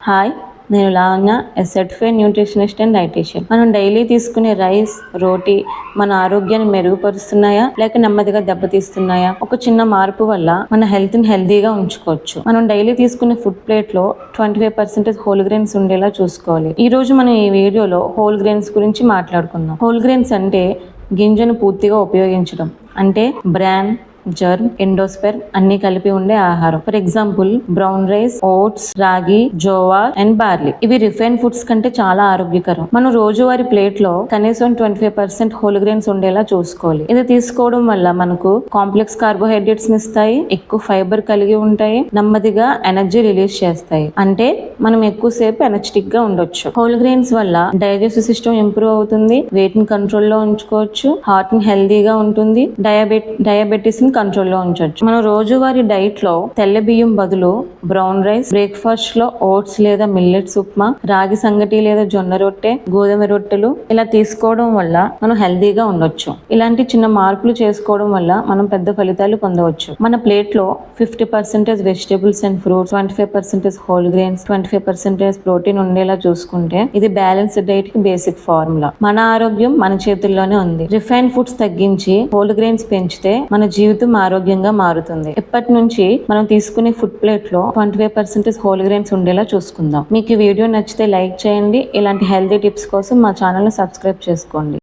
Hi, నేను Lavanya, certified nutritionist and dietitian. మనం daily తీసుకునే రైస్, రోటీ మన ఆరోగ్యాన్ని మెరుగుపరుస్తున్నాయా లేక నెమ్మదిగా దెబ్బతీస్తున్నాయా? ఒక చిన్న మార్పు వల్ల మన హెల్త్ని హెల్తీగా ఉంచుకోవచ్చు. మనం డైలీ తీసుకునే ఫుడ్ ప్లేట్లో 25% హోల్ గ్రెయిన్స్ ఉండేలా చూసుకోవాలి. ఈ రోజు మనం ఈ వీడియోలో హోల్ గ్రెయిన్స్ గురించి మాట్లాడుకుందాం. హోల్ గ్రెయిన్స్ అంటే గింజను పూర్తిగా ఉపయోగించడం, అంటే బ్రాన్, జర్మ్, ఎండోస్పెర్మ్ అన్ని కలిపి ఉండే ఆహారం. For example brown rice, oats, రాగి, జోవార్ అండ్ బార్లీ. ఇవి రిఫైన్ ఫుడ్స్ కంటే చాలా ఆరోగ్యకరం. మనం రోజువారీ ప్లేట్ లో కనీసం 25% హోల్ గ్రెయిన్స్ ఉండేలా చూసుకోవాలి. ఇది తీసుకోవడం వల్ల మనకు కాంప్లెక్స్ కార్బోహైడ్రేట్స్ ఇస్తాయి, ఎక్కువ ఫైబర్ కలిగి ఉంటాయి, నెమ్మదిగా ఎనర్జీ రిలీజ్ చేస్తాయి. అంటే మనం ఎక్కువసేపు ఎనర్జెటిక్ గా ఉండొచ్చు. హోల్ గ్రెయిన్స్ వల్ల డైజెస్టివ్ సిస్టమ్ ఇంప్రూవ్ అవుతుంది, వెయిట్ ని కంట్రోల్ లో ఉంచుకోవచ్చు, హార్ట్ ని హెల్దీగా ఉంటుంది, డయాబెటీస్ ని కంట్రోల్లో ఉంచవచ్చు. మనం రోజువారీ డైట్ లో తెల్ల బియ్యం బదులు బ్రౌన్ రైస్, బ్రేక్ఫాస్ట్ లో ఓట్స్ లేదా మిల్లెట్స్ ఉప్మా, రాగి సంగటి లేదా జొన్న రొట్టె, గోధుమ రొట్టెలు ఇలా తీసుకోవడం వల్ల మనం హెల్దీగా ఉండొచ్చు. ఇలాంటి చిన్న మార్పులు చేసుకోవడం వల్ల మనం పెద్ద ఫలితాలు పొందవచ్చు. మన ప్లేట్ లో 50% vegetables and fruits, 25% whole grains, 25% protein ఉండేలా చూసుకుంటే ఇది బ్యాలెన్స్డ్ డైట్ కి బేసిక్ ఫార్ములా. మన ఆరోగ్యం మన చేతుల్లోనే ఉంది. రిఫైన్ ఫుడ్స్ తగ్గించి హోల్ గ్రెయిన్స్ పెంచితే మన జీవితం ఆరోగ్యంగా మారుతుంది. ఇప్పటి నుంచి మనం తీసుకునే ఫుడ్ ప్లేట్ లో 25% హోల్ గ్రెయిన్స్ ఉండేలా చూసుకుందాం. మీకు ఈ వీడియో నచ్చితే లైక్ చేయండి. ఇలాంటి హెల్తీ టిప్స్ కోసం మా ఛానల్ ని సబ్స్క్రైబ్ చేసుకోండి.